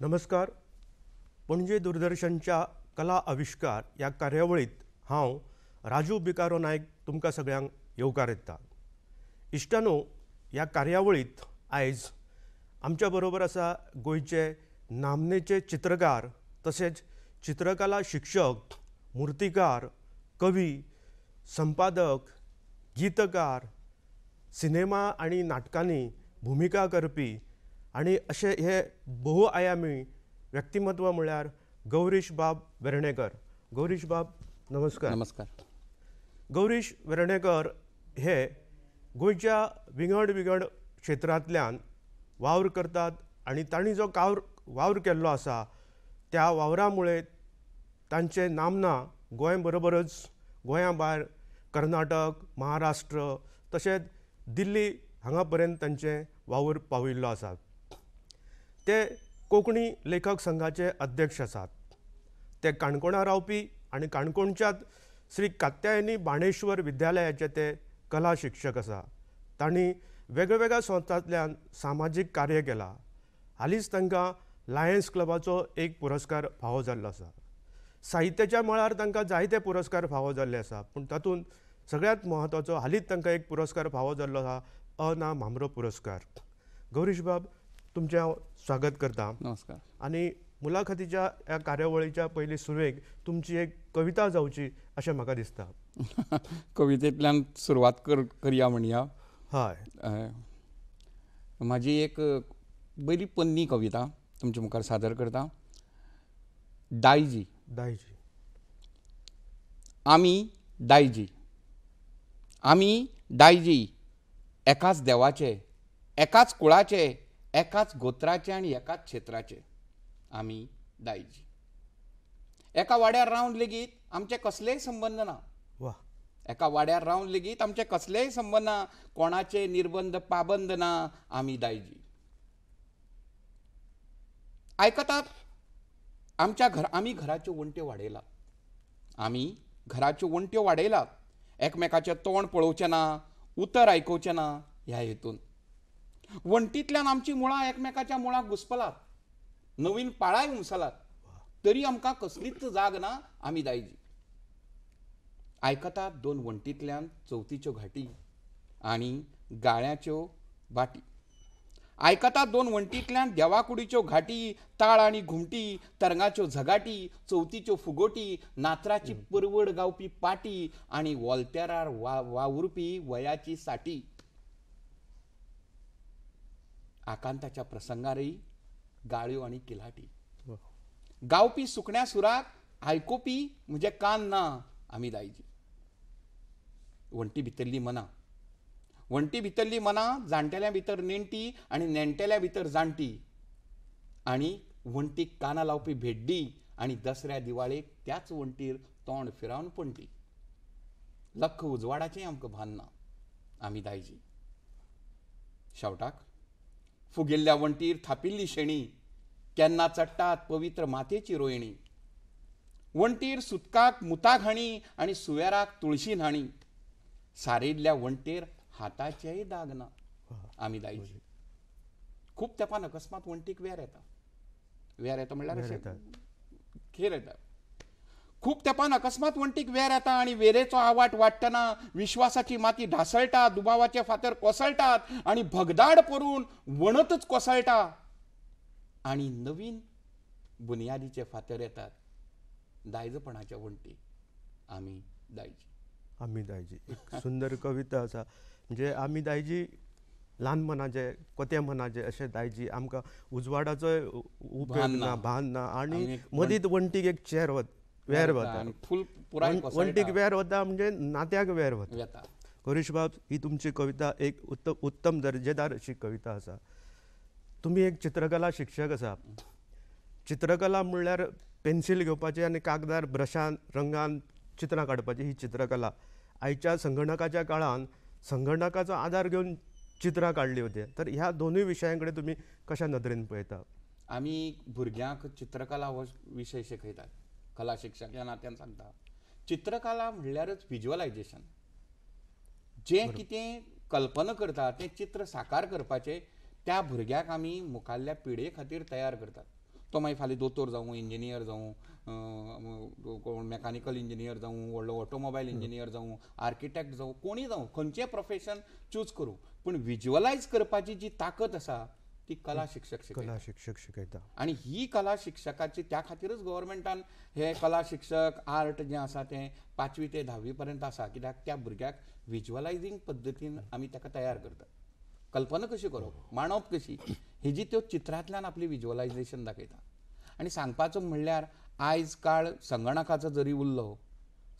नमस्कार. पणजे दूरदर्शनच्या कला आविष्कार या कार्यावळीत हांव राजू बिकारो नायक तुमकां सगळ्यांक येवकार दिता. इश्टानो, ह्या कार्यावळीत आयज आमच्या बरोबर आसा गोंयचे नामनेचे चित्रकार तशेंच चित्रकला शिक्षक, मुर्तीकार, कवी, संपादक, गीतकार, सिनेमा आनी नाटकांनी भुमिका करपी आनी अशे हे बहुआयामी व्यक्तिमत्व म्हळ्यार गौरीश बाब वेर्णेकर. गौरीश बाब, नमस्कार. नमस्कार. गौरीश वेर्णेकर हे गोंयच्या विंगड विंगड क्षेत्रांतल्यान वावर करतात आनी तांणी जो वावर केल्लो आसा त्या वावरा मुळे तांचे नामना गोंय बरोबरच गोंया भायर कर्नाटक, महाराष्ट्र तशेंच दिल्ली हांगा पर्यंत तांचे वावर पाविल्लो आसा. ते कोंकणी लेखक संघाचे अध्यक्ष आसात. ते काणकोणा रावपी आनी काणकोणच्याच श्री कात्यायनी बाणेश्वर विद्यालयाचे ते कला शिक्षक आसा. तांणी वेगवेगळ्या संस्थांतल्यान सामाजीक कार्य केलां. हालींच तांकां लायन्स क्लबाचो एक पुरस्कार फावो जाल्लो आसा. साहित्याच्या मळार तांकां जायते पुरस्कार फावो जाल्ले आसा, पूण तातूंत सगळ्यांत म्हत्वाचो हालींच तांकां एक पुरस्कार फावो जाल्लो आसा, अ.ना. भामरो पुरस्कार. गौरीश बाब, तुमचें हांव स्वागत करतां. नमस्कार. आनी मुलाखतीच्या ह्या कार्यावळीच्या पयलीं सुरवेक तुमची एक कविता जावची अशें म्हाका दिसता. कवितेंतल्यान सुरवात करया म्हणया. हय. म्हाजी एक बरी पन्नी कविता तुमचे मुखार सादर करता. दायजी. दायजी. आमी दायजी. आमी दायजी एकाच देवाचे, एकाच कुळाचे, एकाच गोत्राचे आनी एकाच क्षेत्राचे. आमी दायजी. एका वाड्यार रावन लेगीत आमचे कसलेय संबंद ना. वा. एका वाड्यार रावन लेगीत आमचे कसलेय संबंद ना. कोणाचे निर्बंध पाबंद ना. आमी दायजी. आयकतात आमी घराच्यो वण्ट्यो वाडयलात. आमी घराच्यो वण्ट्यो वाडयलात. एकमेकाचें तोंड पळोवचें ना, उतर आयकोवचें ना ह्या हेतून. वण्टींतल्यान आमची मुळां एकमेकाच्या मुळाक घुस्पलात. नवीन पाळाय उमसलात. तरी आमकां कसलीच जाग ना. आमी दायजी. आयकतात दोन वण्टींतल्यान चवथीच्यो घाटी आनी गाळ्याच्यो बाटी. आयकतात दोन वण्टींतल्यान देवाकुडीच्यो घाटी, ताळ आनी घुमटी, तरंगाच्यो झगाटी, चवथीच्यो फुगोटी, नातराची परवड गावपी पाटी आनी वॉलतेरार वावुरपी वयाची साटी. आकांताच्या प्रसंगारय गाळ्यो आनी किलाटी. गावपी सुकण्या सुराक आयकोवपी म्हजे कान ना. आमी दायजी. वण्टी भितरली मनां. वण्टी भितरली मनां जाणटेल्या भितर नेणटी आनी नेणटेल्या भितर जाणटी. आनी वण्टीक कानां लावपी भेड्डी आनी दसऱ्या दिवाळेक त्याच वण्टीर तोंड फिरावन पणटी. लख उजवाडाचें आमकां भान ना. आमी दायजी. शेवटाक फुगिल्ल्या वण्टीर थापिल्ली शेणी, केन्ना चडटात पवित्र मातयेची रोयणी. वण्टीर सुतकाक मुताक हाणी आनी सुवेराक तुळशी न्हाणी. सारयल्ल्या वण्टेर हाताचेय दाग ना. आमी दायजी. खूब तेंपान अकस्मात वण्टीक वेर येता. वेर येता म्हणल्यार खेर येता. खूब तेंपान अकस्मात वण्टीक वेर येता आनी वेरेचो आवाट वाडटना विश्वासाची माती ढासळटा, दुबावाचे फातर कोसळटात आनी भगदाड परून वणतच कोसळटा आनी नवीन बुनयादीचे फातर येतात. दायजपणाच्या वण्टीक आमी दायजी. आमी दायजी. एक सुंदर कविता आसा. म्हणजे आमी दायजी ल्हान मनाचे, कोते मनाचे अशें दायजी. आमकां उजवाडाचोय उपयोग ना, भान ना आनी मदींच वण्टीक एक वेर वता. वण्टीक वेर वता म्हणजे नात्याक वेर वता. गौरीश बाब, ही तुमची कविता एक उत्तम दर्जेदार अशी कविता आसा. तुमी एक चित्रकला शिक्षक आसा. चित्रकला म्हणल्यार पेन्सील घेवपाची आनी कागदार ब्रशान रंगान चित्रां काडपाची ही चित्रकला. आयच्या संगणकाच्या काळान संगणकाचो आदार घेवन चित्रां काडली वते. तर ह्या दोनूय विशयां कडेन तुमी कशा नदरेन पळयता? आमी भुरग्यांक चित्रकला हो विशय शिकयतात. कला शिक्षक ह्या नात्यान सांगता. चित्रकला म्हणल्यारच व्हिज्युअलायजेशन. जें कितें कल्पना करता तें चित्र साकार करपाचें त्या भुरग्याक आमी मुखाल्ल्या पिळे खातीर तयार करतात. तो मागीर फाल्यां दोतोर जावं इंजिनियर जावं कोण मॅकानिकल इंजिनियर जावं व्हडलो ऑटोमोबायल इंजिनियर जावं आर्किटेक्ट जावं कोणी जावं खंयचें प्रोफेशन चूज करूं पूण विज्युअलायज करपाची जी ताकद आसा ती कला शिक्षक शिकयता आणि ही कला शिक्षकाची त्या खातीरच गव्हर्मेंटान हे कला शिक्षक आर्ट जें आसा तें 5वी ते 10वी पर्यंत आसा कित्याक त्या भुरग्याक विज्युअलायझींग पद्दतीन आमी ताका तयार करतात कल्पना कशी करप मांडप कशी हेजी त्यो चित्रांतल्यान आपली विज्युअलायझेशन दाखयता आनी सांगपाचो म्हणल्यार आयज काळ संगणकाचो जरी उरलो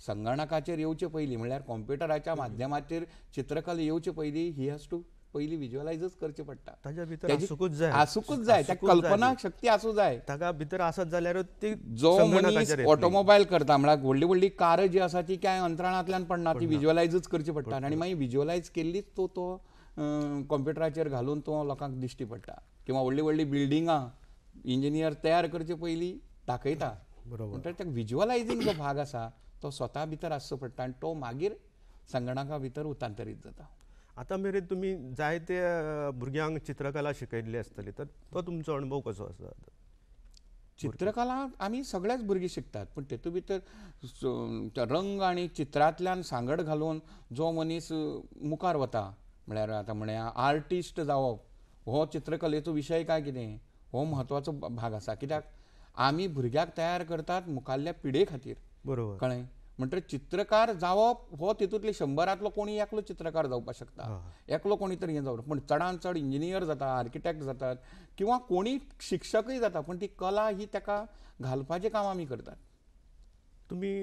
संगणकाचेर येवचे पयलीं म्हणल्यार कॉम्प्युटराच्या माध्यमाचेर चित्रकला येवचे पयलीं ही हॅज टू पयलीं विज्युअलायजच करचें पडटा ताच्या भितर आसूंकच जाय त्या कल्पना शक्ती आसूं जाय ताका भितर आसत जाल्यार ती जो मनीस ऑटोमोबायल करता म्हळ्यार व्हडली व्हडली कार जी आसा ती काय अंतराळांतल्यान पडना ती विज्युअलायजच करची पडटा आनी मागीर विज्युअलायज केल्लीच तो कॉम्प्युटराचेर घालून तो लोकांक दिश्टी पडटा किंवा व्हडली व्हडली बिल्डिंगां इंजिनियर तयार करचे पयलीं दाखयता म्हणटकीर त्या विज्युअलायझींग जो भाग आसा तो स्वता भितर आसचो पडटा आनी तो मागीर संगणका भितर रुपांतरीत जाता आतां मेरेन तुमी जायते भुरग्यांक चित्रकला शिकयल्ली आसतली तर तो तुमचो अणभव कसो आसा चित्रकला आमी सगळेच भुरगीं शिकतात पूण तेतूं भितर रंग आनी चित्रांतल्यान सांगड घालून जो मनीस मुखार वता म्हळ्यार आतां म्हणया आर्टिस्ट जावप हो चित्रकलेचो विशय काय कितें हो म्हत्वाचो भाग आसा कित्याक आमी भुरग्याक तयार करतात मुखाल्ल्या पिढे खातीर बरोबर कळ्ळें म्हणटकीर चित्रकार जावप हो तितूंतले 100रांतलो कोणी एकलो चित्रकार जावपाक शकता एकलो कोणी तरी हें जावप पूण चडांत चड इंजिनियर जाता आर्किटेक्ट जातात किंवा कोणी शिक्षकय जाता पूण ती कला ही ताका घालपाचें काम आमी करतात तुमी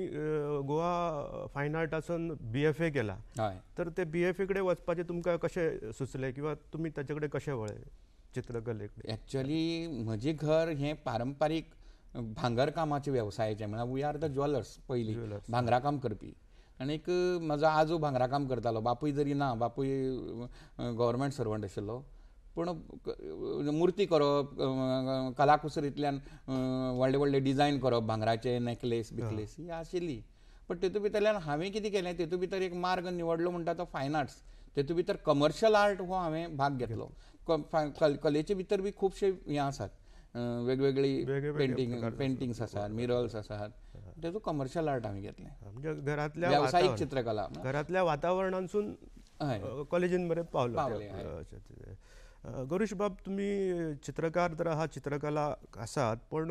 गोवा फायन आर्टासून BFA केला हय तर ते BFA कडेन वचपाचें तुमकां कशें सुचलें किंवा तुमी ताचे कडेन कशें वळ्ळे चित्रकले कडेन एक्चुअली म्हजें घर हें पारंपारीक भांगर कामाचे वेवसायाचें म्हळ्यार वी आर द ज्वेलर्स पयलीं भांगरा काम करपी आनीक म्हजो आजो भांगरा काम करतालो बापूय जरी ना बापूय गव्हर्मेंट सर्वंट आशिल्लो पूण मुर्ती करप कलाकुसरींतल्यान व्हडले व्हडले डिजायन करप भांगराचे नेकलेस बिकलेस ही आशिल्ली पण तेतूं भितरल्यान हांवें कितें केलें तेतूं भितर एक मार्ग निवडलो म्हणटा तो फायन आर्ट्स तेतूं भितर कमर्शियल आर्ट हो हांवें भाग घेतलो कलेचे भितर बी खुबशे हें आसात वेगवेगळी पेंटिंग्स आसात मिरल्स आसात तेतूं कमर्शियल आर्ट हांवें घेतलें म्हणजे घरांतल्या वेवसायीक चित्रकला घरांतल्या वातावरणांसून कॉलेजीन मेरेन पावले गौरीश बाब तुमी चित्रकार तर आहात चित्रकला आसात पण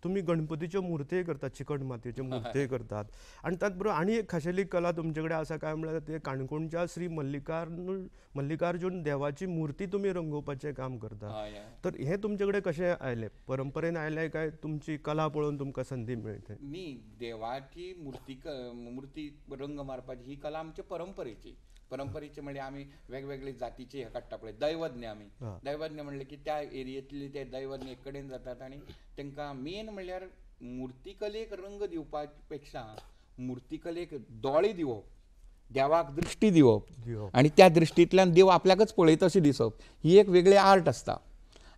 तुमी गणपतीच्यो मुर्त्योय करतात चिकट मातयेच्यो मुर्त्योय करतात आनी ताच बरोबर आनी एक खाशेली कला तुमचे कडेन आसा काय म्हळ्यार ते काणकोणच्या श्री मल्लिकार्जून देवाची मुर्ती तुमी रंगोवपाचें काम करता तर हें तुमचे कडेन कशें आयलें परंपरेन आयलें काय तुमची कला पळोवन तुमकां संदी मेळटली न्ही देवाची मुर्ती रंग मारपाची ही कला आमच्या परंपरेची म्हणजे आमी वेगवेगळे जातीचे हे काडटा पळय दैवज्ञ आमी दैवज्ञ म्हणले की त्या एरियेतले ते दैवज्ञ एक कडेन जातात आनी तांकां मेन म्हणल्यार मुर्तीकलेक रंग दिवपा पेक्षा मुर्तीकलेक दोळे दिवप देवाक दृश्टी दिवप आनी त्या दृश्टींतल्यान देव आपल्याकच पळयता अशें दिसप ही एक वेगळी आर्ट आसता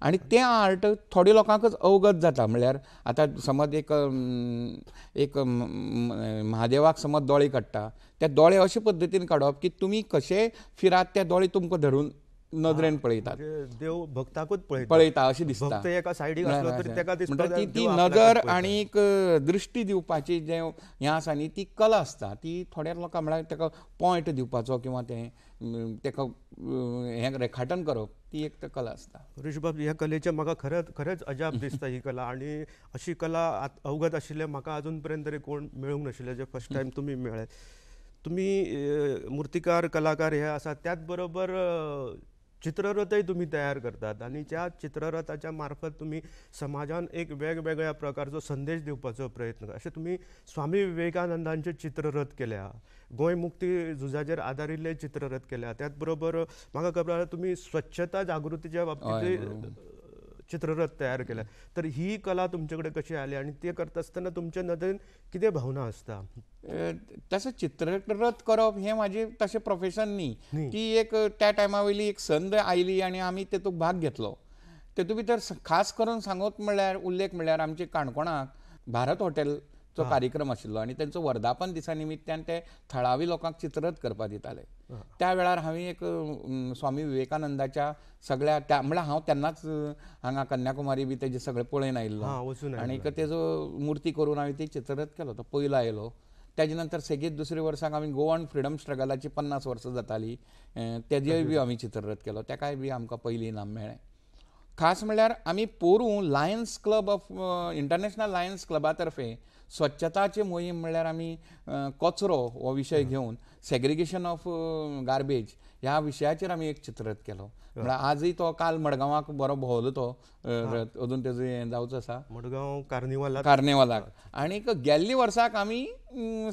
आनी तें आर्ट थोड्या लोकांकच अवगत जाता म्हणल्यार आतां समज एक महादेवाक समज दोळे काडटा ते दोळे अशे पद्दतीन काडप की तुमी कशे फिरात ते दोळे तुमकां धरून नदरेन पळयतात देव भक्ताकूच पळयता अशें दिसता म्हणटकीर ती नदर आनीक दृश्टी दिवपाची जे हें आसा न्ही ती कला आसता ती थोड्या लोकांक म्हळ्यार ताका पॉयंट दिवपाचो किंवा ताका हें रेखाटन करप ती एक कला आसता ऋषबाब ह्या कलेचें म्हाका खरेंच अजाप दिसता ही कला आनी अशी कला अवगत आशिल्ले म्हाका अजून पर्यंत तरी कोण मेळूंक नाशिल्ले जे फर्स्ट टायम तुमी मेळ्ळे तुमी मुर्तीकार कलाकार हे आसात त्याच बरोबर चित्ररथय तुम्ही तयार करतात आणि त्या चित्ररथाच्या मार्फत तुम्ही समाजान एक वेगवेगळ्या प्रकारचो संदेश दिवपाचो प्रयत्न अशें तुम्ही स्वामी विवेकानंदांचे चित्ररथ केल्या गोंय मुक्ती झुजाचेर आदारिल्ले चित्ररथ केल्या त्याच बरोबर म्हाका खबर तुम्ही स्वच्छता जागृतीच्या बाबतींत चित्ररथ तयार केल्या तर ही कला तुमचे कडेन कशी आली आणि ते करता आसतना तुमच्या नदरेन कितें भावना आसता तसं चित्ररथ करप हें म्हाजें तशें प्रोफेशन न्ही ती एक त्या टायमा वयली एक संद आयली आनी आमी तेतूंत भाग घेतलो तेतूंत भितर खास करून सांगप म्हणल्यार उल्लेख म्हणल्यार आमचे काणकोणाक भारत हॉटेलचो कार्यक्रम आशिल्लो आनी तेंचो वर्धापन दिसा निमित्यान ते थळावी लोकांक चित्ररथ करपाक दिताले त्या वेळार हांवें एक स्वामी विवेकानंदाच्या सगळ्या त्या म्हळ्यार हांव तेन्नाच हांगा कन्याकुमारी बी तेजे सगळें पळयन आयिल्लो आनी तेजो मुर्ती करून हांवें ती चित्ररथ केलो तो पयलो आयलो. तेजे नंतर सेगीत दुसऱ्या वर्साक आमी गोवन फ्रिडम स्ट्रगलाची 50 वर्सां जाताली तेजेय बी आमी चित्ररथ केलो, तेकाय बी आमकां पयलीं इनाम मेळ्ळें. खास म्हणल्यार आमी पोरूं Lions Club of International Lions क्लबा तर्फे स्वच्छताची मोहीम म्हणल्यार आमी कचरो हो विशय घेवन सेग्रिगेशन ऑफ गार्बेज ह्या विशयाचेर आमी एक चित्ररथ केलो. म्हळ्यार आजय तो काल मडगांवाक बरो भोंवलो तो अजून तेजो हें जावचो आसा मडगांव कार्निवालाक. आनीक गेल्ले वर्साक आमी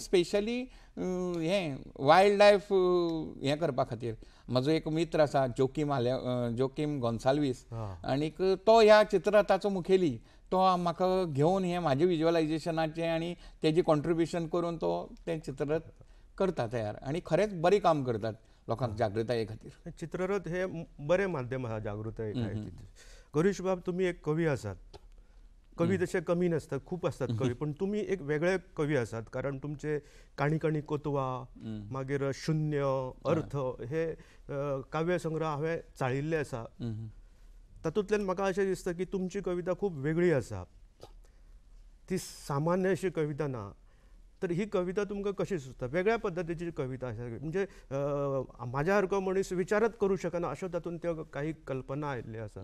स्पेशली हें वायल्ड लायफ हें करपा खातीर म्हजो एक मित्र आसा जोकीम गोन्साल्वीस आनीक तो ह्या चित्ररथाचो मुखेली. तो म्हाका घेवन हें म्हाजें विज्युअलायजेशनाचें आनी तेजी कॉन्ट्रिब्युशन करून तो तें चित्ररथ करता तयार आनी खरेंच बरें काम करतात लोकांक जागृताये खातीर. चित्ररथ हे बरें माध्यम आसा जागृताये खातीर. गौरीश बाब, तुमी एक कवी आसात. कवी तशे कमी नासतात, खूब आसतात कवी, पण तुमी एक वेगळे कवी आसात कारण तुमचे काणी काणी कोतवा, मागीर शून्य, अर्थ हे काव्य संग्रह हांवें चाळिल्ले आसा. तातूंतल्यान म्हाका अशें दिसता की तुमची कविता खूब वेगळी आसा, ती सामान्य अशी कविता ना. तर ही कविता तुमकां कशी सुचता? वेगळ्या पद्दतीची कविता आसा, म्हणजे म्हाज्या सारको मनीस विचारच करूं शकना अश्यो तातूंत त्यो काही कल्पना आयिल्ल्यो आसा.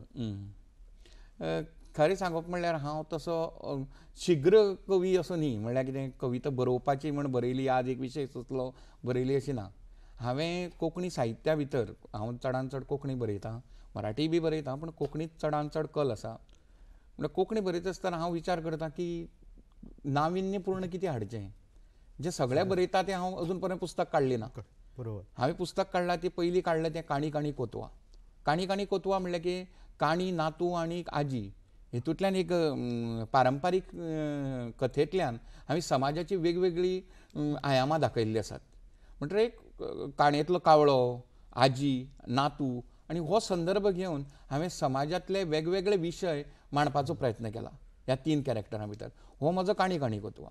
खरें सांगप म्हणल्यार हांव तसो शीघ्र कवी असो न्ही. म्हणल्यार कितें कविता बरोवपाची म्हण बरयली आज एक विशय सुचलो बरयली अशी ना. हांवें कोंकणी साहित्या भितर हांव चडांत चड कोंकणी बरयतां, मराठी बी बरयतां, पण कोंकणीत चडांत चड कल आसा. म्हणल्यार कोंकणी बरयता आसतना हांव विचार करतां की नाविन्यपूर्ण कितें हाडचें. जें सगळें बरयता तें हांव अजून पर्यंत पुस्तक काडलें ना. बरोबर. हांवें पुस्तक काडलां तें पयलीं काडलें तें काणी काणी कोतवा. काणी काणी कोतवा म्हणल्यार की काणी, नातू आनी आजी हेतूंतल्यान एक पारंपारीक कथेंतल्यान हांवें समाजाची वेगवेगळी आयामां दाखयल्लीं आसात. म्हणटकीर एक काणयेंतलो कावळो, आजी, नातू आनी हो संदर्भ घेवन हांवें समाजांतले वेगवेगळे विशय मांडपाचो प्रयत्न केला ह्या 3 कॅरेक्टरां भितर. हो म्हजो काणी काणी कोतवा.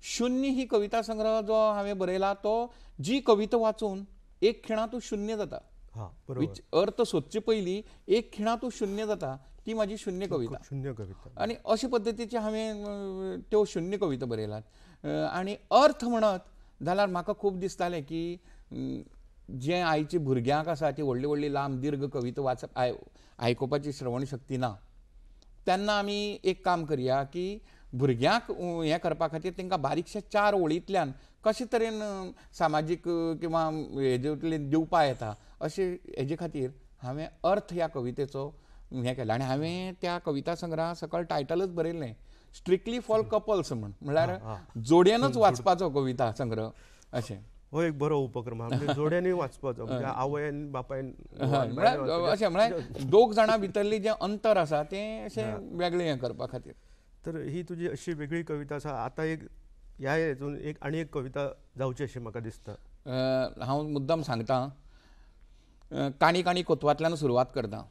शून्य ही कविता संग्रह जो हांवें बरयला तो जी कविता वाचून एक खिणा तूं शून्य जाता. अर्थ सोदचे पयलीं एक खिणा तूं शून्य जाता, ती म्हाजी शून्य कविता. आनी अशे पद्दतीचे हांवें त्यो शून्य कविता बरयल्यात. आनी अर्थ म्हणत जाल्यार म्हाका खूब दिसतालें की जे आयचे भुरग्यांक आसा ती व्हडली व्हडली लांब दीर्घ कविता वाचप आयकुपाची श्रवण शक्ती ना, तेन्ना आमी एक काम करया की भुरग्यांक हें करपा खातीर तांकां बारीकशे 4 वळींतल्यान कशे तरेन सामाजीक किंवा हेजेंतल्यान दिवपा येता अशे हेजे खातीर हांवें अर्थ ह्या कवितेचो हें केलें. आनी हांवें त्या कविता संग्रहा सकयल टायटलच बरयल्लें स्ट्रिक्टली फॉर कपल्स म्हणल्यार जोडयेनच वाचपाचो कविता संग्रह अशें. हो एक बरो उपक्रम, जोड्यांनी वाचपाचो, म्हणजे आवयन बापायन अशें म्हळ्यार दोग जाणां भितरली जें अंतर आसा तें अशें वेगळें हें करपा खातीर. तर ही तुजी अशी वेगळी कविता आसा. आतां एक ह्या हेतून आनी एक कविता जावची अशी म्हाका दिसता. हांव मुद्दम सांगतां. काणी काणी कोतवांतल्यान सुरवात करतां.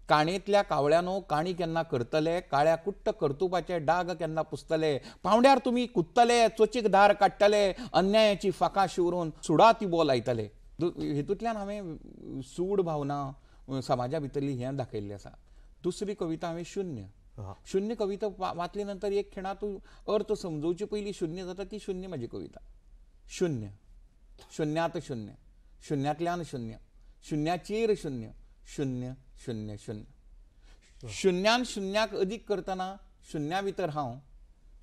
काणयेंतल्या कावळ्यानो काणी केन्ना करतले, काळ्या कुट्ट कर्तुबाचे डाग केन्ना पुसतले, पावंड्यार तुमी कुदतले, चोचीक धार काडटले, अन्यायाची फाकां शिवरून सुडा ती बोल लायतले. हेतूंतल्यान हांवें सूड भावना समाजा भितरली हें दाखयल्ली आसा. दुसरी कविता हांवें शून्य कविता वाचले नंतर एक खिणा तूं अर्थ समजोवचे पयलीं शून्य जाता ती शून्य म्हाजी कविता. शून्य, शून्यात शून्य, शून्यांतल्यान शून्य, शुन्याचेर शून्य, शून्य शून्य शून्य. शुन्यान शुन्याक अदीक करतना शुन्या भितर हांव,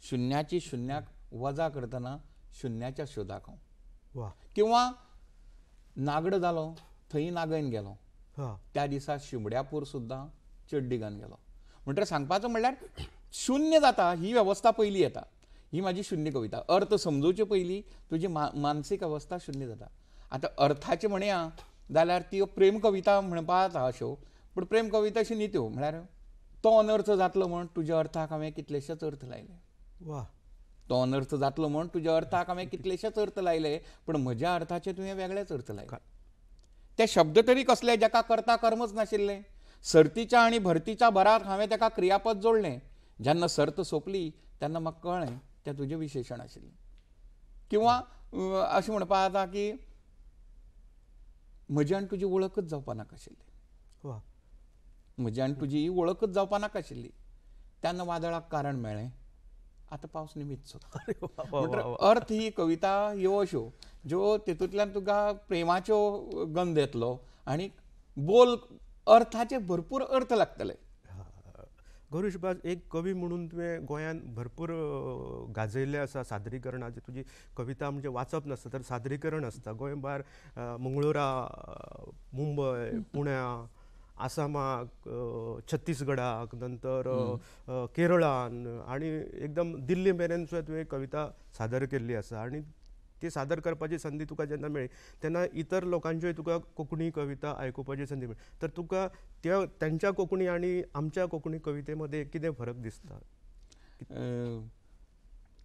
शुन्याची शुन्याक वजा करतना शुन्याच्या शोधाक हांव. किंवा नागड जालो थंय नागयन गेलो, त्या दिसा शिमड्यापूर सुद्दां चड्डी घालून गेलो. म्हणटकीर सांगपाचो म्हणल्यार शून्य जाता ही वेवस्था पयली येता. ही म्हाजी शून्य कविता. अर्थ समजूचे पयलीं तुजी मानसीक अवस्था शून्य जाता. आतां अर्थाचें म्हणया जाल्यार त्यो प्रेम कविता म्हणपा जाता अश्यो, पूण प्रेम कविता अश्यो न्ही त्यो. म्हळ्यार तो अनर्थ जातलो म्हण तुज्या अर्थाक हांवें कितलेशेच अर्थ लायले. तो अनर्थ जातलो म्हण तुज्या अर्थाक हांवें कितलेशेच अर्थ लायले, पण म्हज्या अर्थाचे तुवें वेगळेच अर्थ लायले. ते शब्द तरी कसले जाका करता कर्मच नाशिल्ले. सर्तीच्या आनी भरतीच्या भराक हांवें ताका क्रियापद जोडलें. जेन्ना सर्त सोंपली तेन्ना म्हाका कळ्ळें तें तुजें विशेशण आशिल्लें. किंवा अशें म्हणपा जाता की म्हजी आनी तुजी वळखच जावपा नाका आशिल्ली. वा म्हजी आनी तुजी वळखच जावपा नाका आशिल्ली. तेन्ना वादळाक कारण मेळ्ळें, आतां पावस निमित्त सोदता. म्हणटर अर्थ ही कविता ह्यो अश्यो ज्यो तेतूंतल्यान तुका प्रेमाच्यो गंध येतलो आनी बोल अर्थाचे भरपूर अर्थ लागतले. गौरीश बाज, एक कवी म्हणून तुवें गोंयांत भरपूर गाजयल्ले आसा सादरीकरणाचे. तुजी कविता म्हणजे वाचप नासता तर सादरीकरण आसता. गोंय भायर मंगळुरा, मुंबय, पुण्या, आसामाक, छत्तीसगडाक, नंतर केरळान आनी एकदम दिल्ली मेरेन सुद्दां तुवें कविता सादर केल्ली आसा. आनी ती सादर करपाची संदी तुका जेन्ना मेळ्ळी तेन्ना इतर लोकांच्योय तुका कोंकणी कविता आयकुपाची संदी मेळ्ळी. तर तुका त्यांच्या कोंकणी आनी आमच्या कोंकणी कविते मदें कितें फरक दिसता?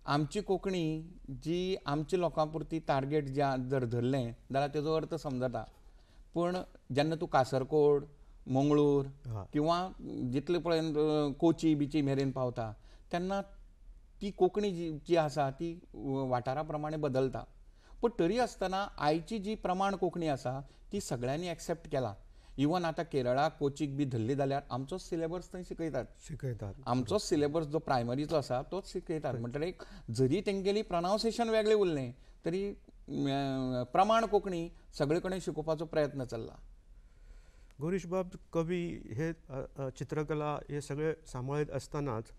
आमची कोंकणी जी आमच्या लोकां पुरती टार्गेट जर धरलें जाल्यार तेजो अर्थ समजता. पूण जेन्ना तूं कासरकोड, मंगळूर किंवा जितले पळय कोची बिची मेरेन पावता तेन्ना ती कोंकणी जी आसा ती वाठारा प्रमाणे बदलता. पूण तरी आसतना आयची जी प्रमाण कोंकणी आसा ती सगळ्यांनी एक्सेप्ट केला. इवन आतां केरळाक कोचीक बी धरली जाल्यार आमचोच सिलेबस थंय शिकयतात. आमचोच सिलेबस जो प्रायमरीचो आसा तोच शिकयतात. म्हणटकीर जरी तेंगेली प्रोनावन्सिएशन वेगळें उरलें तरी प्रमाण कोंकणी सगळे कडेन शिकोवपाचो प्रयत्न चल्ला. गौरीश बाब, कवी हे चित्रकला हे सगळे सांबाळीत आसतनाच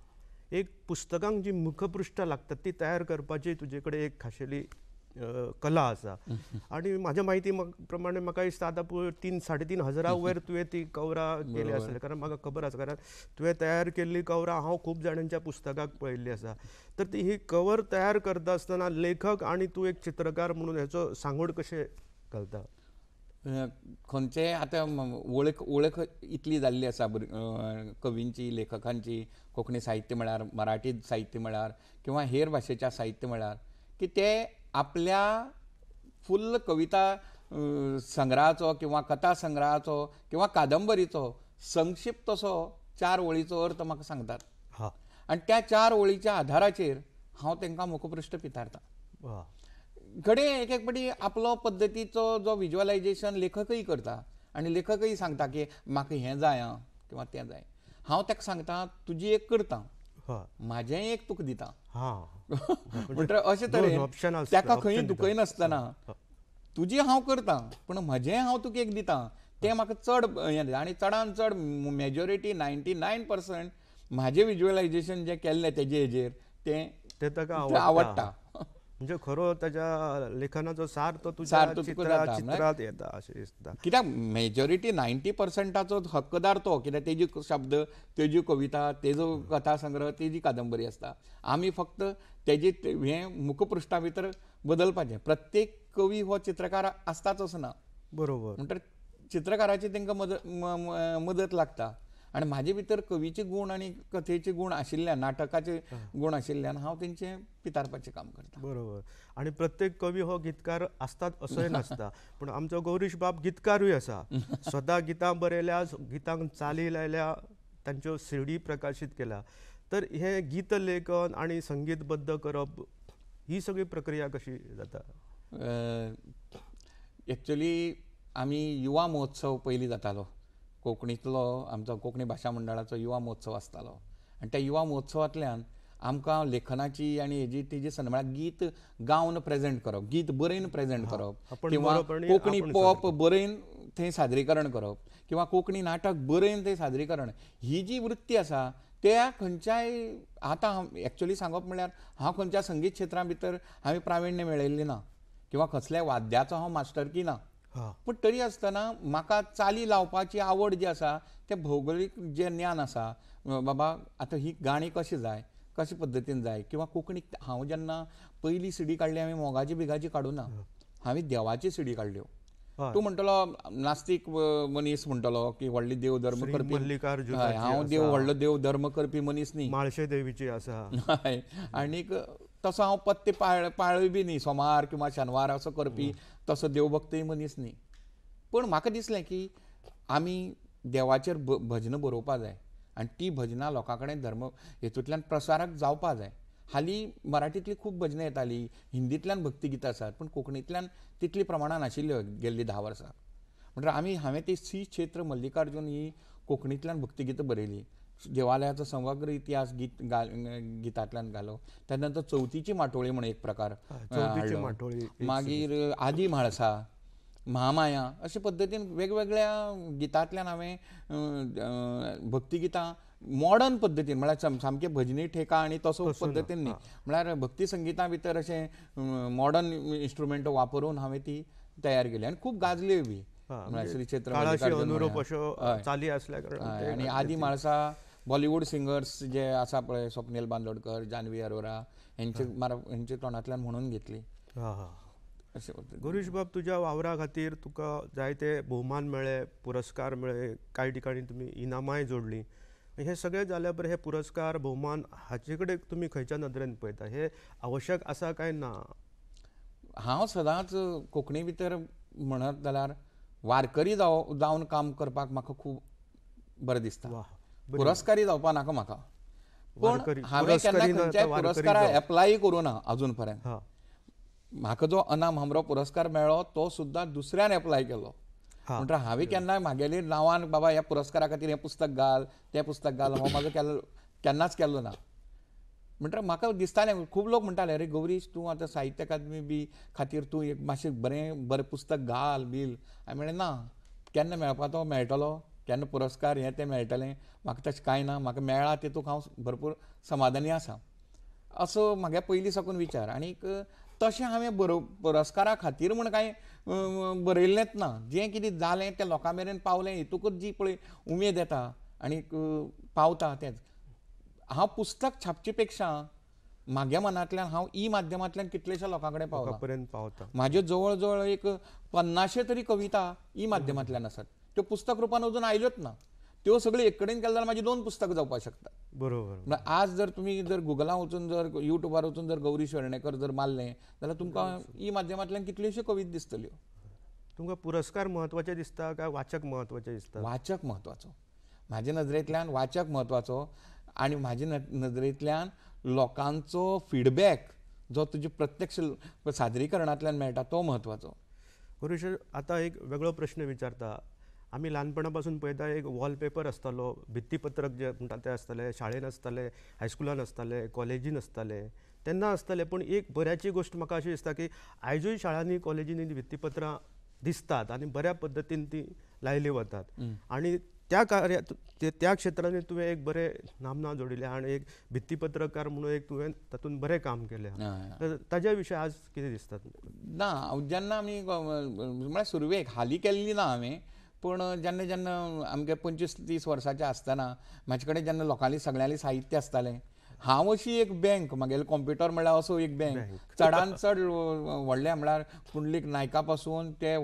एक पुस्तकांक जी मुखपृश्ठां लागतात ती तयार करपाची तुजे कडेन एक खाशेली कला आसा. आनी म्हाज्या म्हायती प्रमाणे म्हाका दिसता आतां पळय 3-3.5 हजारा वयर तुवें ती कवरां केली आसतली. कारण म्हाका खबर आसा, कारण तुवें तयार केल्ली कवरां हांव खूब जाणांच्या पुस्तकाक पळयल्ली आसा. तर ती ही कवर तयार करता आसतना लेखक आनी तूं एक चित्रकार म्हणून हेचो सांगड कशें घालता? खंयचेय आतां वळख इतली जाल्ली आसा कवींची, लेखकांची, कोंकणी साहित्य म्हळ्यार, मराठी साहित्य म्हळ्यार किंवा हेर भाशेच्या साहित्य म्हळ्यार, की ते आपल्या फुल्ल कविता संग्रहाचो किंवा कथा संग्रहाचो किंवा कादंबरीचो संक्षिप्त असो 4 वळीचो अर्थ म्हाका सांगतात. आनी त्या 4 वळीच्या आधाराचेर हांव तांकां मुखपृश्ठ पितारतां. घडये एक एक फावटी आपलो पद्दतीचो जो विज्युअलायजेशन लेखकय करता आनी लेखकय सांगता की म्हाका हें जाय किंवा तें जाय. हांव ताका सांगता तुजी एक करता, म्हाजेंय एक तुका दिता. म्हणटर अशे तरेन ताका खंय दुखय नासतना तुजी हांव करता पूण म्हजें हांव तुका एक दिता. तें म्हाका चड हें दिता. आनी चडांत चड मेजॉरिटी 99% म्हाजें विज्युअलायजेशन जें केल्लें तेजे हेजेर तें ताका आवडटा. म्हणजे खरो ताच्या लेखनाचो सार तो तुज्या चित्रांत येता अशें दिसता. कित्याक मेजॉरिटी 90%ाचो हक्कदार तो, कित्याक तेजी शब्द, तेजी कविता, तेजो कथा संग्रह, तेजी कादंबरी आसता. आमी फक्त तेजी हें मुखपृश्ठा भितर बदलपाचें. प्रत्येक कवी हो चित्रकार आसताच असो ना. बरोबर. म्हणटर चित्रकाराची तांकां मदत लागता. आनी म्हाजे भितर कवीचे गूण आनी कथेचे गूण आशिल्ल्यान, नाटकाचे गूण आशिल्ल्यान हांव तेंचें पितारपाचें काम करता. बरोबर. आनी प्रत्येक कवी हो गितकार आसतात असोय नासता. पूण आमचो गौरीश बाब गितकारूय आसा. स्वता गितां बरयल्या, गितांक चाली लायल्या, तांच्यो सीडी प्रकाशीत केल्या. तर हे गीत लेखन आनी संगीतबद्ध करप ही सगळी प्रक्रिया कशी जाता? एक्चुअली आमी युवा महोत्सव पयलीं जातालो. कोंकणीतलो आमचो कोंकणी भाशा मंडळाचो युवा महोत्सव आसतालो. आनी त्या युवा महोत्सवांतल्यान आमकां लेखनाची आनी हेजी तेजी संद म्हळ्यार गीत गावन प्रेजेंट करप, गीत बरयन प्रेजेंट करप, किंवा कोंकणी पॉप बरयन थंय सादरीकरण करप, किंवा कोंकणी नाटक बरयन थंय सादरीकरण, ही जी वृत्ती आसा त्या खंयच्याय आतां एक्चुअली सांगप म्हळ्यार हांव खंयच्या संगीत क्षेत्रा भितर हांवें प्राविण्य मेळयल्लें ना किंवा कसल्या वाद्याचो हांव मास्टरकी ना. पूण तरी आसतना म्हाका चाली लावपाची आवड जी आसा तें भौगोलीक जें ज्ञान आसा, बाबा आतां ही गाणी कशी जाय, कशे पद्दतीन जाय, किंवा कोंकणीक हांव जेन्ना पयली सीडी काडली हांवें मोगाची बिगाची काडूं ना, हांवें देवाची सीडी काडल्यो. तूं म्हणटलो नास्तीक मनीस म्हणटलो की व्हडली देव धर्म करपी, हांव व्हडलो देव धर्म करपी मनीस न्ही, माळशे देवीची आसा. आनीक तसो हांव पत्ते पाळय बी न्ही, सोमार किंवा शेनवार असो करपी तसो देवभक्तय मनीस न्ही. पूण म्हाका दिसलें की आमी देवाचेर भजनां बरोवपा जाय आनी ती भजनां लोकां कडेन धर्म हेतूंतल्यान प्रसारक जावपा जाय. हालीं मराठींतली खूब भजनां येतालीं, हिंदींतल्यान भक्ती गितां आसात, पूण कोंकणींतल्यान तितली प्रमाणांत नाशिल्ल्यो गेल्लीं 10 वर्सां. म्हणजे हांवें ती श्री क्षेत्र मल्लिकार्जुन ही कोंकणींतल्यान भक्तिगितां बरयली. देवालयाचो समग्र इतिहास गितांतल्यान घालो. त्या नंतर चवथीची माटोळी म्हणून एक प्रकार चवथीची हाडलो. माटोळी मागीर आदी म्हाळसा, महामाया अशे पद्दतीन वेगवेगळ्या गितांतल्यान हांवें भक्तिगितां मॉडर्न पद्दतीन म्हळ्यार सामके भजनी ठेका आनी तसो पद्दतीन न्ही, म्हळ्यार भक्ती संगिता भितर अशें मॉडर्न इन्स्ट्रुमेंट वापरून हांवें ती तयार केली आनी खूब गाजल्यो बी. म्हळ्यार श्री क्षेत्र अनुरूप अश्यो चाली आसल्या कारणान आनी आदी म्हाळसा बॉलिवूड सिंगर्स जे आसा पळय स्वप्नील बांदोडकर, जान्हवी अरोरा हेंचे तोंडांतल्यान म्हणून घेतली. अशें गौरीश बाब, तुज्या वावरा खातीर तुका जायते भोवमान मेळ्ळे, पुरस्कार मेळ्ळे, कांय ठिकाणी तुमी इनामांय जोडलीं. हे सगळें जाल्या बरें हे पुरस्कार भोवमान हाचे कडेन तुमी खंयच्या नदरेन पळयता? हे आवश्यक आसा काय ना? हांव सदांच कोंकणी भितर म्हणत जाल्यार वारकरी जावन काम करपाक म्हाका खूब बरें दिसता. पुरस्कारी जावपा नाका म्हाका. पूण हांवें केन्ना खंयच्याय पुरस्काराक एप्लाय करूं ना अजून पर्यंत. म्हाका जो अनाम हमरो पुरस्कार मेळ्ळो तो सुद्दां दुसऱ्यान एप्लाय केलो. म्हणटा हांवें केन्नाय म्हागेले नांवान बाबा ह्या पुरस्कारा खातीर हें पुस्तक घाल, तें पुस्तक घाल, हो म्हाजो केन्नाच केल्लो ना. म्हणटा म्हाका दिसतालें, खूब लोक म्हणटाले अरे गौरीश तूं आतां साहित्य अकादमी बी खातीर तूं एक मातशें बरें पुस्तक घाल बील. हांवें म्हणलें ना, केन्ना मेळपा तो मेळटलो, केन्ना पुरस्कार हें तें मेळटलें, म्हाका तशें कांय ना, म्हाका मेळ्ळा तेतूंत हांव भरपूर समाधानी आसा असो म्हागे पयलीं साकून विचार. आनीक तशें हांवें पुरस्कारा खातीर म्हण कांय बरयल्लेंच ना. जें कितें जालें तें लोकां मेरेन पावलें हितूंकच जी पळय उमेद येता आनीक पावता तेंच. हांव पुस्तक छापचे पेक्षा म्हाज्या मनांतल्यान हांव माध्यमांतल्यान कितलेशा लोकां कडेन पावता. म्हाज्यो जवळ जवळ एक 50 तरी कविता माध्यमांतल्यान आसात. त्यो पुस्तक रुपान अजून आयल्योच ना. त्यो सगळ्यो एक कडेन केले जाल्यार म्हाजी 2 पुस्तकां जावपाक शकतात. बरोबर. आज जर तुमी गुगलां वचून जर युट्यूबार वचून जर गौरीश वेर्णेकर जर मारलें जाल्यार तुमकां माध्यमांतल्यान कितल्योश्यो कविता दिसतल्यो. तुमकां पुरस्कार म्हत्वाचे दिसता काय वाचक म्हत्वाचे दिसता? वाचक म्हत्वाचो. म्हाजे नदरेंतल्यान वाचक म्हत्वाचो. आनी म्हाजे नदरेंतल्यान लोकांचो फीडबॅक जो तुजे प्रत्यक्ष सादरीकरणांतल्यान मेळटा तो म्हत्वाचो. गौरीश, आतां एक वेगळो प्रश्न विचारता. आमी ल्हानपणा पासून पळयता एक वॉलपेपर आसतालो, भित्तीपत्रक जे म्हणटा तें आसतालें, शाळेन आसतालें, हायस्कुलान आसतालें, कॉलेजीन आसतालें, तेन्ना आसतालें. पूण एक बऱ्याची गोश्ट म्हाका अशी दिसता की आयजूय शाळांनी कॉलेजींनी भित्तीपत्रां दिसतात आनी बऱ्या पद्दतीन ती लायली वतात. आनी त्या क्षेत्रांनी तुवें एक बरें नामना जोडिल्लें आनी एक भित्तीपत्रकार म्हणून एक तुवें तातूंत बरें काम केलें. ताज्या विशयी आज कितें दिसता? ना, जेन्ना आमी म्हळ्यार सुरवेक हालीं केल्ली ना हांवें, पूण जेन्ना जेन्ना आमगे 25-30 वर्सांचे आसतना म्हाजे कडेन जेन्ना लोकांली सगळ्यांली साहित्य आसतालें, हांव अशी एक बँक, म्हागेलो कॉम्प्युटर म्हळ्यार असो एक बँक, चडांत चड व्हडलें म्हळ्यार पुंडलीक नायका पासून ते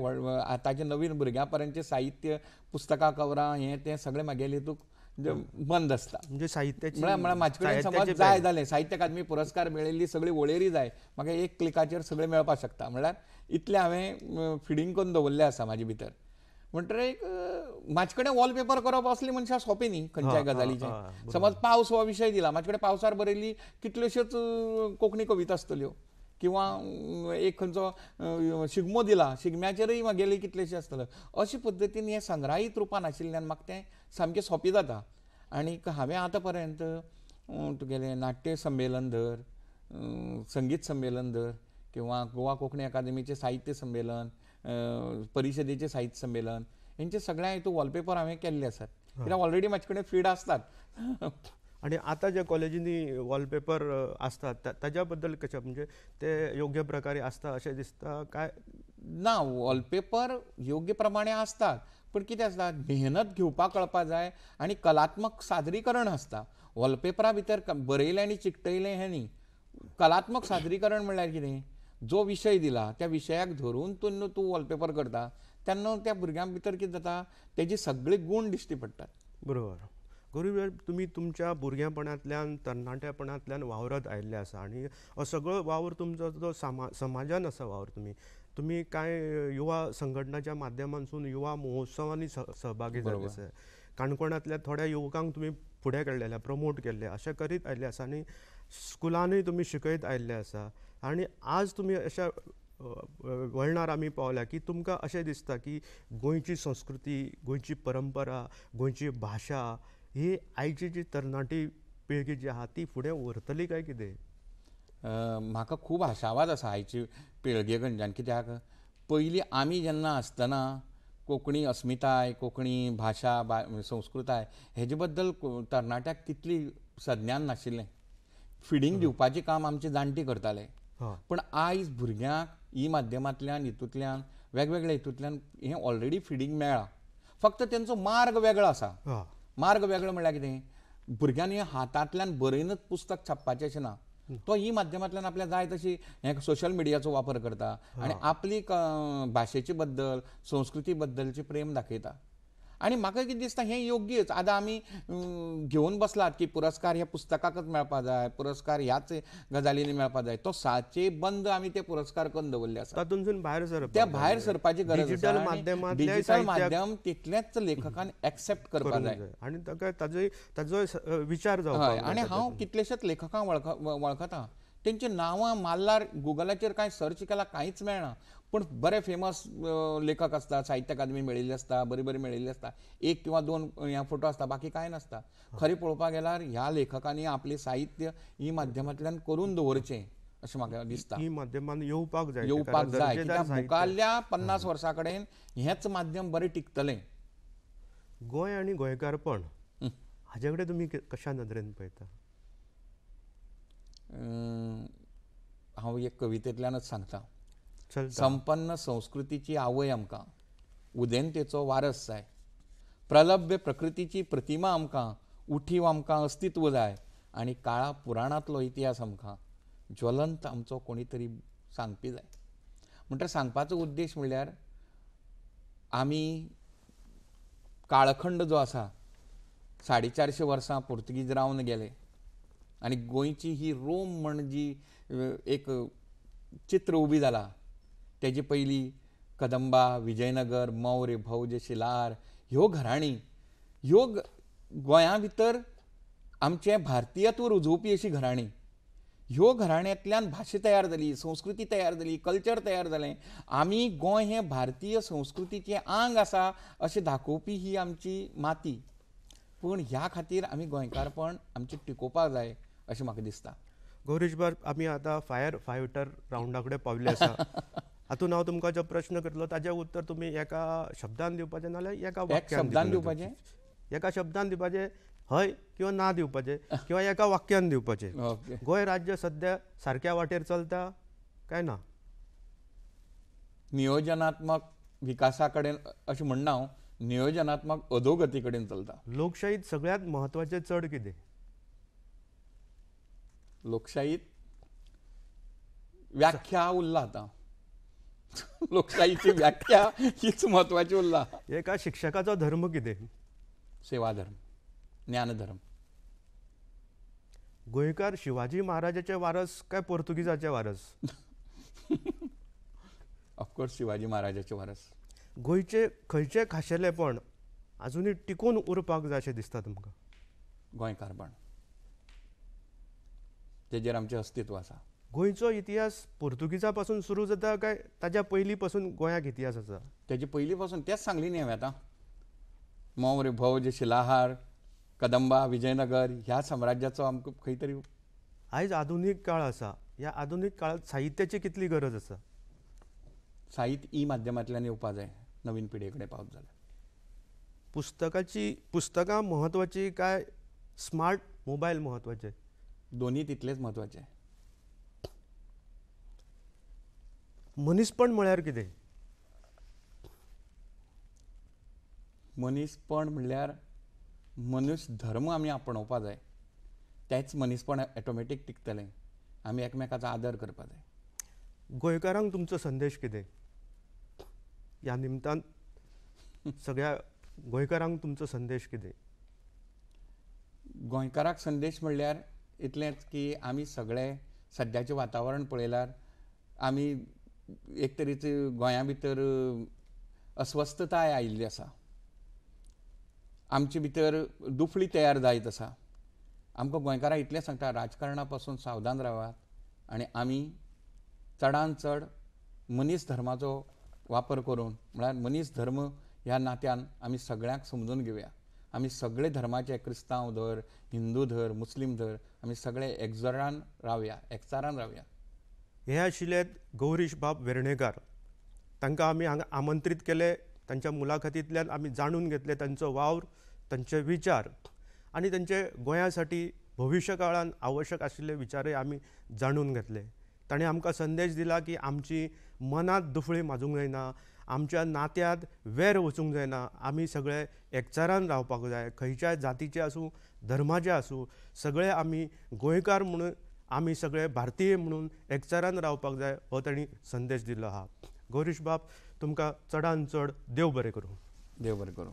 आतांचे नवीन भुरग्यां पर्यंतचें साहित्य, पुस्तकां, कवरां हें तें सगळें म्हागेलें हितूंक बंद आसता. म्हणजे साहित्याची म्हळ्यार म्हाजे कडेन समज जाय जालें साहित्य अकादमी पुरस्कार मेळिल्ली सगळी वळेरी जाय, म्हाका एक क्लिकाचेर सगळें मेळपाक शकता. म्हळ्यार इतलें हांवें फिडींग करून दवरलें आसा म्हाजे भितर. म्हणटकीर म्हाजे कडेन वॉलपेपर करप असली मनशां सोंपें न्ही खंयच्याय गजालीचें. समज पावस हो विशय दिला, म्हाजे कडेन पावसार बरयल्ली कितल्योश्योच कोंकणी कविता आसतल्यो, किंवा एक खंयचो शिगमो दिला, शिगम्याचेरय म्हागेली कितलेशे आसतल्यो. अशे पद्दतीन हें संग्रहीत रुपान आशिल्ल्यान म्हाका तें सामकें सोंपें जाता. आनीक हांवें आतां पर्यंत तुगेलें नाट्य संमेलन धर, संगीत संमेलन धर, किंवा गोवा कोंकणी अकादमीचें साहित्य संमेलन, परिशदेचें साहित्य संमेलन, हेंचे सगळ्या हितून वॉलपेपर हांवें केल्ले आसात. कित्याक ऑलरेडी म्हाजे कडेन फीड आसतात. आनी आतां जे कॉलेजींनी वॉलपेपर आसतात ताज्या बद्दल कशें, म्हणजे ते योग्य प्रकारे आसता अशें दिसता काय? ना, वॉलपेपर योग्य प्रमाणे आसतात, पूण कितें आसता, मेहनत घेवपाक कळपाक जाय आनी कलात्मक सादरीकरण आसता. वॉलपेपरा भितर बरयलें आनी चिकटयलें हें न्ही. कलात्मक सादरीकरण म्हणल्यार कितें, जो विशय दिला त्या विशयाक धरून तूं वॉलपेपर करता तेन्ना त्या भुरग्यां भितर कितें जाता, तेजे सगळे गूण दिश्टी पडटात. बरोबर. गौरी, तुमी तुमच्या भुरग्यापणांतल्यान तरणाट्यापणांतल्यान वावरत आयिल्ले आसा आनी हो सगळो वावर तुमचो जो समाजान आसा वावर, तुमी कांय युवा संघटनाच्या माध्यमांतसून युवा महोत्सवांनी सहभागी जाल्ले आसा. काणकोणांतल्या थोड्या युवकांक तुमी फुडें काडलेले, प्रमोट केल्ले, अशें करीत आयिल्ले आसा आनी स्कुलांनूय तुमी शिकयत आयिल्ले आसा. आनी आज तुमी अशा वळणार आमी पावल्या की तुमकां अशें दिसता की गोंयची संस्कृती, गोंयची परंपरा, गोंयची भाशा ही आयची जी तरणाटी पिळगी जी आहा ती फुडें व्हरतली काय कितें? म्हाका खूब आशावाद आसा आयची पिळगे कडच्यान. कित्याक पयलीं आमी जेन्ना आसतना कोंकणी अस्मिताय, कोंकणी भाशा, संस्कृताय हेजे बद्दल तरणाट्याक तितली सज्ञान नाशिल्लें. फिडींग दिवपाचें काम आमचे जाणटे करताले. पण आयज भुरग्यांक ही माध्यमांतल्यान हितूंतल्यान वेगवेगळ्या हितूंतल्यान हें ऑलरेडी फिडींग मेळ्ळा. फक्त तेंचो मार्ग वेगळो आसा. मार्ग वेगळो म्हणल्यार कितें? भुरग्यांनी हातांतल्यान बरयनच पुस्तक छापपाचें अशें ना. तो ही माध्यमांतल्यान आपल्याक जाय तशी हें सोशल मिडियाचो वापर करता आनी आपली भाशेचे बद्दल, संस्कृती बद्दलचे प्रेम दाखयता. आनी म्हाका कितें दिसता हें योग्यच. आतां आमी घेवन बसलात की पुरस्कार ह्या पुस्तकाकच मेळपाक जाय, पुरस्कार ह्याच गजालींनी मेळपाक जाय. तो साचे बंद आमी ते पुरस्कार करून दवरले आसा. तातूंतसून भायर सरप त्या भायर सरपाची गरज आसा. डिजिटल माध्यमांतल्या डिजिटल माध्यम तितलेंच लेखकान एक्सेप्ट करपाक जाय आनी ताका ताजो विचार जावपाक जाय. आनी हांव कितलेशेच लेखकांक वळखता. तेंची नांवां मारल्यार गुगलाचेर कांय सर्च केल्यार कांयच मेळना. पूण बरे फेमस लेखक आसता, साहित्य अकादमी मेळिल्ली आसता, बरी बरी मेळिल्ली आसता. 1 किंवा 2 ह्या फोटो आसता, बाकी कांय नासता. खरें पळोवपाक गेल्यार ह्या लेखकांनी आपलें साहित्य ही माध्यमांतल्यान करून दवरचें अशें म्हाका दिसता. ही माध्यमांत येवपाक जाय. कित्याक मुखाल्ल्या 50 वर्सां कडेन हेंच माध्यम बरें टिकतलें. गोंय आनी गोंयकारपण हाजे कडेन तुमी कशा नदरेन पळयता? हांव एक कवितेंतल्यानच सांगता. चलता. संपन्न संस्कृतीची आवय आमकां, उदेंतेचो वारस जाय. प्रलभ्य प्रकृतीची प्रतिमा आमकां, उठीव आमकां अस्तित्व जाय. आनी काळा पुराणांतलो इतिहास आमकां, ज्वलंत आमचो कोणी तरी सांगपी जाय. म्हणटा सांगपाचो उद्देश म्हणल्यार आमी काळखंड जो आसा 450 वर्सां पोर्तुगीज रावन गेले आनी गोंयची ही रोम म्हण जी एक चित्र उबी जाला तेजे पयलीं कदंबा, विजयनगर, मौर्य, भौज, शिलार ह्यो घराणी ह्यो गोंया भितर आमचें भारतीयत्व रुजोवपी अशी घराणी. ह्यो घराण्यांतल्यान भाशा तयार जाली, संस्कृती तयार जाली, कल्चर तयार जालें. आमी गोंय हें भारतीय संस्कृतीचें आंग आसा अशें दाखोवपी ही आमची माती. पूण ह्या खातीर आमी गोंयकारपण आमचें टिकोवपाक जाय अशें म्हाका दिसता. गौरीश बाब, आमी आतां फायर फायटर रावंडा कडेन पावले आसा. हातूंत हांव तुमकां जो प्रश्न करतलो ताचें उत्तर तुमी एका शब्दान दिवपाचें नाल्यार एका वाक्यान दिवपाचें. एका शब्दान दिवपाचें, हय किंवा ना दिवपाचें, किंवा एका वाक्यान दिवपाचें. गोंय राज्य सद्या सारक्या वाटेर चलता काय ना? नियोजनात्मक विकासा कडेन अशें म्हणना हांव, नियोजनात्मक अधोगती कडेन चलता. लोकशाहीत सगळ्यांत म्हत्वाचें चड कितें? लोकशाहीत व्याख्या उरला आतां. लोकशाहीची व्याख्या हीच म्हत्वाची उरला. एका शिक्षकाचो धर्म कितें? सेवाधर्म, ज्ञानधर्म. गोंयकार शिवाजी महाराजाचे वारस काय पोर्तुगीजाचे वारस? ऑफकोर्स शिवाजी महाराजाचे वारस. गोंयचे खंयचे खाशेलेपण अजुनूय टिकून उरपाक जाय अशें दिसता तुमकां? गोंयकारपण, तेजेर आमचें अस्तित्व आसा. गोंयचो इतिहास पोर्तुगीजा पासून सुरू जाता काय ताच्या पयलीं पासून गोंयाक इतिहास आसा? तेजे पयलीं पासून तेंच सांगली न्ही हांवें आतां. मौर्य, भौज, शिलाहार, कदंबा, विजयनगर ह्या साम्राज्याचो आमकां खंय तरी. आयज आधुनीक काळ आसा. ह्या आधुनीक काळांत साहित्याची कितली गरज आसा? साहित्य ई माध्यमांतल्यान येवपाक जाय नवीन पिढये कडेन पावत जाल्यार. पुस्तकां म्हत्वाची काय स्मार्ट मोबायल म्हत्वाचे? दोन्ही तितलेच म्हत्वाचे. मनीसपण म्हळ्यार कितें? मनीसपण म्हणल्यार मनुश्य धर्म आमी आपणोवपाक जाय. तेंच मनीसपण ऑटोमॅटीक टिकतलें. आमी एकामेकाचो आदर करपाक जाय. गोंयकारांक तुमचो संदेश कितें? ह्या निमतान सगळ्या गोंयकारांक तुमचो संदेश कितें? गोंयकाराक संदेश म्हणल्यार इतलेंच की आमी सगळे सद्याचें वातावरण पळयल्यार आमी एक तरेची गोंया भितर अस्वस्थताय आयिल्ली आसा. आमचे भितर दुफळी तयार जायत आसा. आमकां गोंयकारांक इतलें सांगता, राजकारणा पासून सावधान रावात आनी आमी चडांत चड मनीस धर्माचो वापर करून म्हळ्यार मनीस धर्म ह्या नात्यान आमी सगळ्यांक समजून घेवया. आमी सगळे धर्माचे क्रिस्तांव धर, हिंदू धर, मुस्लीम धर, आमी सगळे एकचारान रावया. हे आशिल्ले गौरीश बाब वेर्णेकार. तांकां आमी हांगा आमंत्रीत केले. तांच्या मुलाखतींतल्यान आमी जाणून घेतले तांचो वावर, तांचे विचार आनी तांचे गोंया साठी भविश्य काळान आवश्यक आशिल्ले विचारय आमी जाणून घेतले. ताणें आमकां संदेश दिला की आमची मनांत दुफळी माजूंक जायना, आमच्या नात्यांत वेर वचूंक जायना. आमी सगळे एकचारान रावपाक जाय. खंयच्याय जातीचे आसूं, धर्माचे आसूं, सगळे आमी गोंयकार म्हणून, आमी सगळे भारतीय म्हणून एकचारान रावपाक जाय हो तांणी संदेश दिल्लो आहा. गौरीश बाब, तुमकां चडांत चड देव बरें करूं. देव बरें करूं.